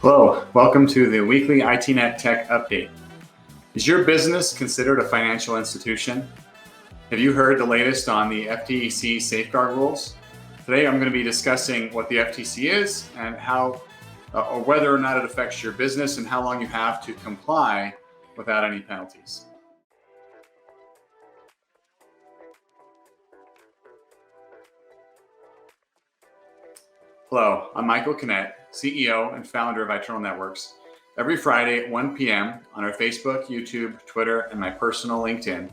Hello, welcome to the weekly ITNet Tech Update. Is your business considered a financial institution? Have you heard the latest on the FTC safeguard rules? Today I'm going to be discussing what the FTC is and how, or whether or not it affects your business and how long you have to comply without any penalties. Hello, I'm Michael Kinnett, CEO and founder of Eternal Networks. Every Friday at 1 p.m. on our Facebook, YouTube, Twitter, and my personal LinkedIn,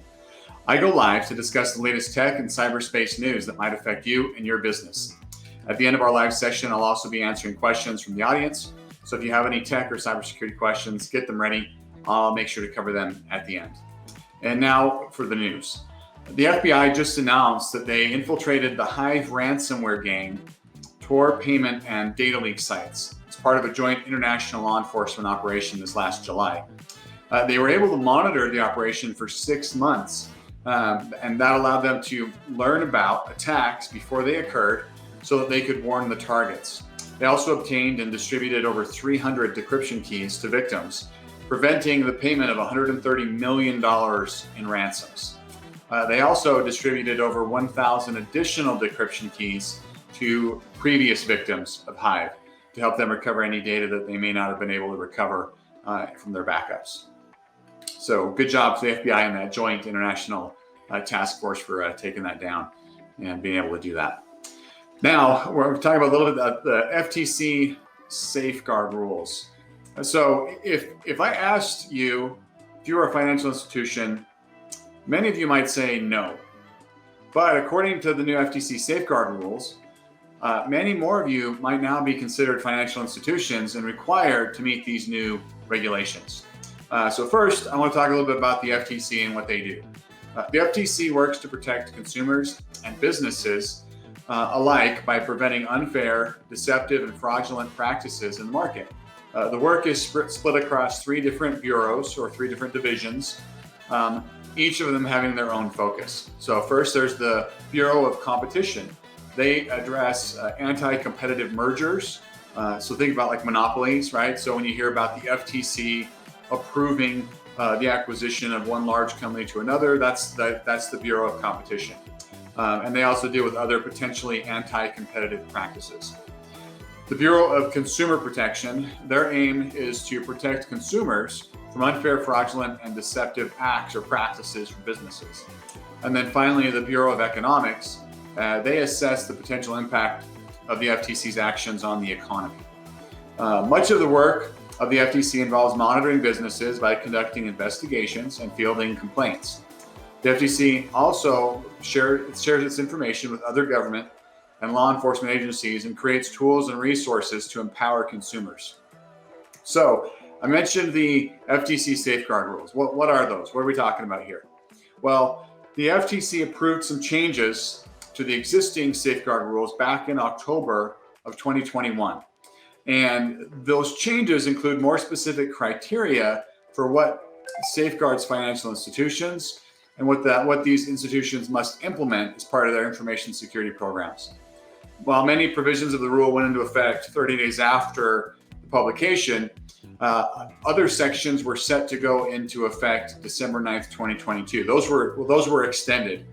I go live to discuss the latest tech and cyberspace news that might affect you and your business. At the end of our live session, I'll also be answering questions from the audience. So if you have any tech or cybersecurity questions, get them ready. I'll make sure to cover them at the end. And now for the news. The FBI just announced that they infiltrated the Hive ransomware gang, tore payment and data leak sites as part of a joint international law enforcement operation this last July. They were able to monitor the operation for 6 months, and that allowed them to learn about attacks before they occurred so that they could warn the targets. They also obtained and distributed over 300 decryption keys to victims, preventing the payment of $130 million in ransoms. They also distributed over 1,000 additional decryption keys to previous victims of Hive to help them recover any data that they may not have been able to recover from their backups. So good job to the FBI and that joint international task force for taking that down and being able to do that. Now we're talking about a little bit about the FTC safeguard rules. So if I asked you if you were a financial institution, many of you might say no. But according to the new FTC safeguard rules, many more of you might now be considered financial institutions and required to meet these new regulations. So first, I want to talk a little bit about the FTC and what they do. The FTC works to protect consumers and businesses alike by preventing unfair, deceptive, and fraudulent practices in the market. The work is split across 3 different bureaus or 3 different divisions, each of them having their own focus. So first, there's the Bureau of Competition. They address anti-competitive mergers. So think about like monopolies, right? So when you hear about the FTC approving the acquisition of one large company to another, that's the Bureau of Competition. And they also deal with other potentially anti-competitive practices. The Bureau of Consumer Protection, their aim is to protect consumers from unfair, fraudulent, and deceptive acts or practices from businesses. And then finally, the Bureau of Economics, they assess the potential impact of the FTC's actions on the economy. Much of the work of the FTC involves monitoring businesses by conducting investigations and fielding complaints. The FTC also shares its information with other government and law enforcement agencies and creates tools and resources to empower consumers. So I mentioned the FTC safeguard rules. What are those? What are we talking about here? Well, the FTC approved some changes to the existing safeguard rules back in October of 2021. And those changes include more specific criteria for what safeguards financial institutions and what these institutions must implement as part of their information security programs. While many provisions of the rule went into effect 30 days after the publication, other sections were set to go into effect December 9th, 2022. Those were extended.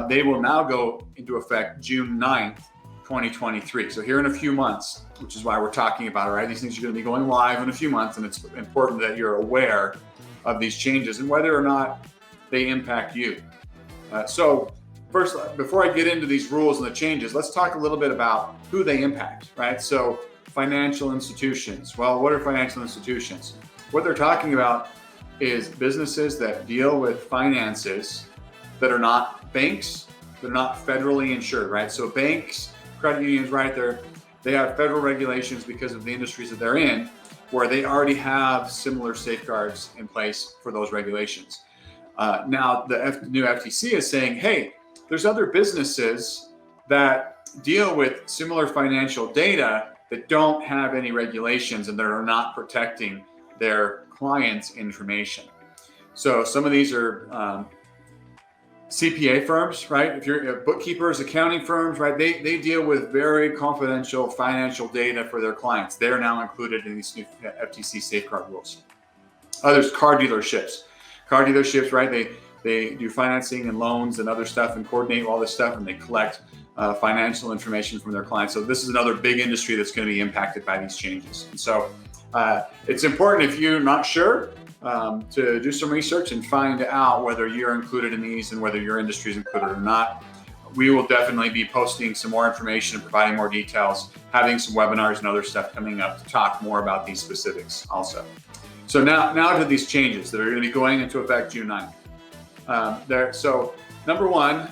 They will now go into effect June 9th, 2023. So here in a few months, which is why we're talking about it, right? These things are going to be going live in a few months, and it's important that you're aware of these changes and whether or not they impact you. So first, before I get into these rules and the changes, let's talk a little bit about who they impact, right? So financial institutions. Well, what are financial institutions? What they're talking about is businesses that deal with finances that are not banks, they're not federally insured, right? So banks, credit unions, right there, they have federal regulations because of the industries that they're in, where they already have similar safeguards in place for those regulations. Now, the new FTC is saying, hey, there's other businesses that deal with similar financial data that don't have any regulations and that are not protecting their clients' information. So some of these are CPA firms, right? If you're bookkeepers, accounting firms, right? They deal with very confidential financial data for their clients. They're now included in these new FTC safeguard rules. Others, car dealerships. Car dealerships, right? They do financing and loans and other stuff and coordinate all this stuff, and they collect financial information from their clients. So this is another big industry that's going to be impacted by these changes. And so it's important, if you're not sure, to do some research and find out whether you're included in these and whether your industry is included or not. We will definitely be posting some more information and providing more details, having some webinars and other stuff coming up to talk more about these specifics also. So now to these changes that are going to be going into effect June 9th. So number one,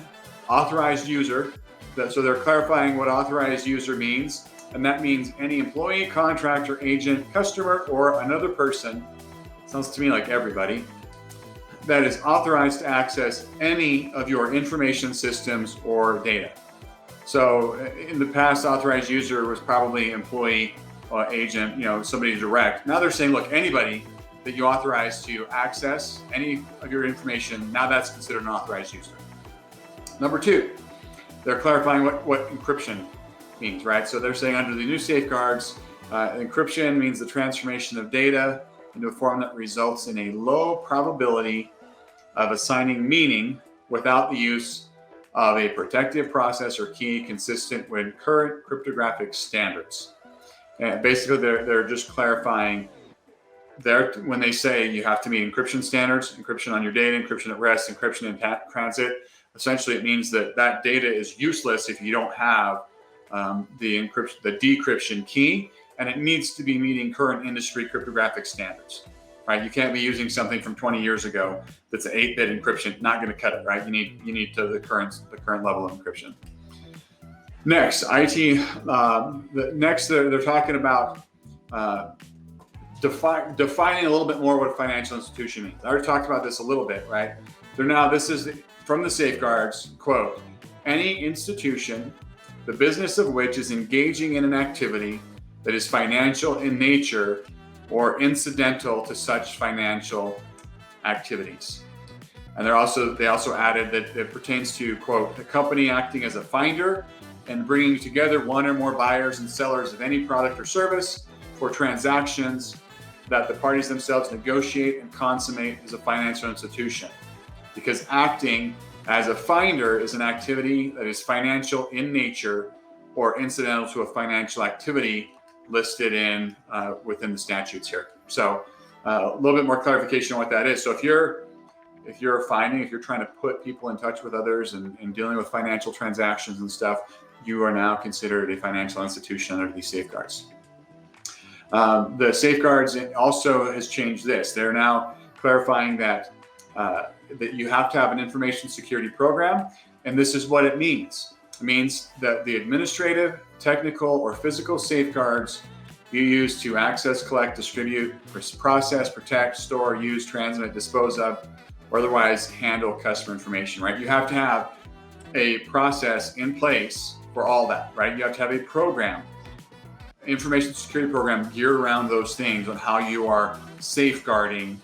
authorized user. So they're clarifying what authorized user means, and that means any employee, contractor, agent, customer, or another person, sounds to me like everybody, that is authorized to access any of your information systems or data. So in the past, authorized user was probably employee or agent, somebody direct. Now they're saying, look, anybody that you authorize to access any of your information, now that's considered an authorized user. Number two, they're clarifying what encryption means, right? So they're saying under the new safeguards, encryption means the transformation of data into a form that results in a low probability of assigning meaning without the use of a protective process or key consistent with current cryptographic standards. And basically, they're just clarifying when they say you have to meet encryption standards, encryption on your data, encryption at rest, encryption in transit. Essentially, it means that data is useless if you don't have the decryption key, and it needs to be meeting current industry cryptographic standards, right? You can't be using something from 20 years ago that's an 8-bit encryption. Not going to cut it, right? You need the current level of encryption. Next, they're talking about defining a little bit more what financial institution means. I already talked about this a little bit, right? This is from the safeguards, quote, any institution, the business of which is engaging in an activity that is financial in nature or incidental to such financial activities. And they also added that it pertains to, quote, the company acting as a finder and bringing together one or more buyers and sellers of any product or service for transactions that the parties themselves negotiate and consummate as a financial institution. Because acting as a finder is an activity that is financial in nature or incidental to a financial activity listed in within the statutes here. So a little bit more clarification on what that is. So if you're trying to put people in touch with others and dealing with financial transactions and stuff, you are now considered a financial institution under these safeguards. The safeguards also has changed this. They're now clarifying that you have to have an information security program, and this is what it means. It means that the administrative, technical, or physical safeguards you use to access, collect, distribute, process, protect, store, use, transmit, dispose of, or otherwise handle customer information, right? You have to have a process in place for all that, right? You have to have a program, information security program geared around those things on how you are safeguarding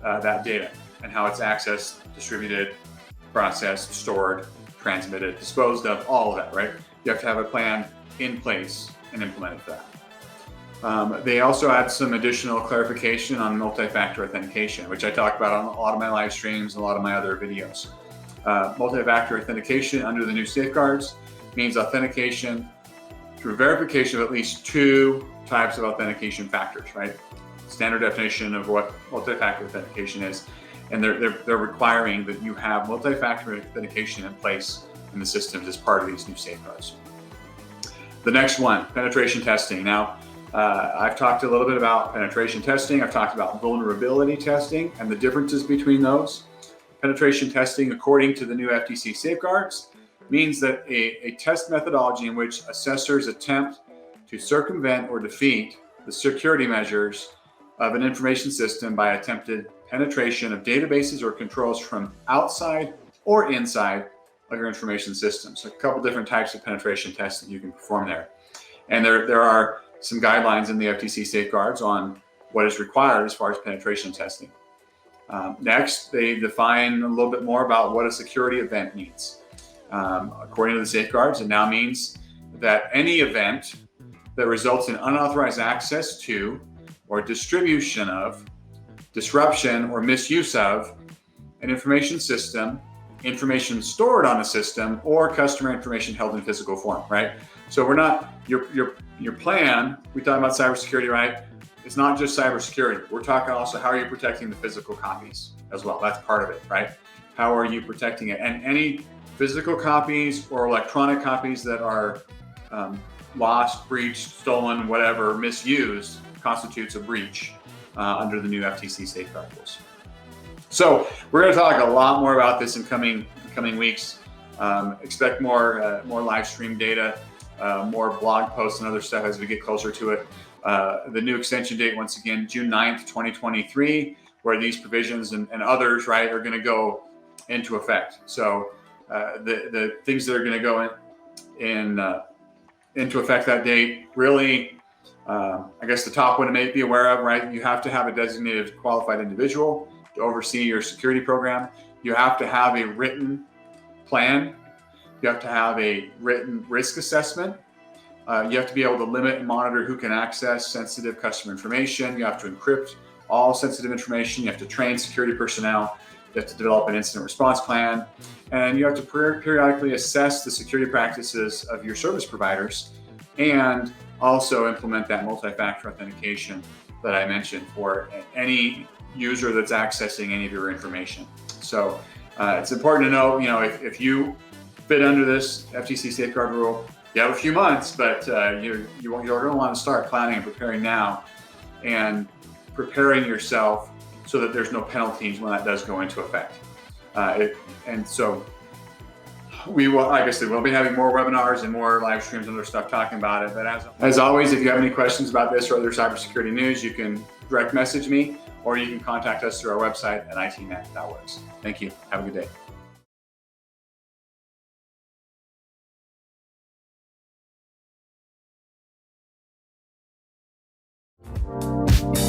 that data and how it's accessed, distributed, processed, stored, transmitted, disposed of, all of that, right? You have to have a plan in place and implemented for that. They also add some additional clarification on multi-factor authentication, which I talk about on a lot of my live streams and a lot of my other videos. Multi-factor authentication under the new safeguards means authentication through verification of at least 2 types of authentication factors, right? Standard definition of what multi-factor authentication is. And they're requiring that you have multi-factor authentication in place in the systems as part of these new safeguards. The next one, penetration testing. Now, I've talked a little bit about penetration testing. I've talked about vulnerability testing and the differences between those. Penetration testing, according to the new FTC safeguards, means that a test methodology in which assessors attempt to circumvent or defeat the security measures of an information system by attempted penetration of databases or controls from outside or inside of your information system. So a couple different types of penetration tests that you can perform there. And there are some guidelines in the FTC safeguards on what is required as far as penetration testing. Next, they define a little bit more about what a security event means. According to the safeguards, it now means that any event that results in unauthorized access to or distribution of, disruption or misuse of an information system, information stored on a system, or customer information held in physical form, right? So we're not, your plan, we talk about cybersecurity, right? It's not just cybersecurity. We're talking also how are you protecting the physical copies as well. That's part of it, right? How are you protecting it? And any physical copies or electronic copies that are lost, breached, stolen, whatever, misused constitutes a breach under the new FTC safeguard rules. So we're going to talk a lot more about this in coming weeks. Expect more live stream data, more blog posts and other stuff as we get closer to it. The new extension date, once again, June 9th, 2023, where these provisions and others, right, are going to go into effect. So the things that are going to go into effect that date, really, I guess the top one to be aware of, right? You have to have a designated qualified individual to oversee your security program. You have to have a written plan. You have to have a written risk assessment. You have to be able to limit and monitor who can access sensitive customer information. You have to encrypt all sensitive information. You have to train security personnel. You have to develop an incident response plan. And you have to periodically assess the security practices of your service providers and also implement that multi-factor authentication that I mentioned for any user that's accessing any of your information. So it's important to know, if you fit under this FTC safeguard rule, you have a few months, but you're going to want to start planning and preparing now and preparing yourself so that there's no penalties when that does go into effect. And so we will, like I said, we'll be having more webinars and more live streams and other stuff talking about it. But as always, if you have any questions about this or other cybersecurity news, you can direct message me or you can contact us through our website at ITNet.works. Thank you. Have a good day.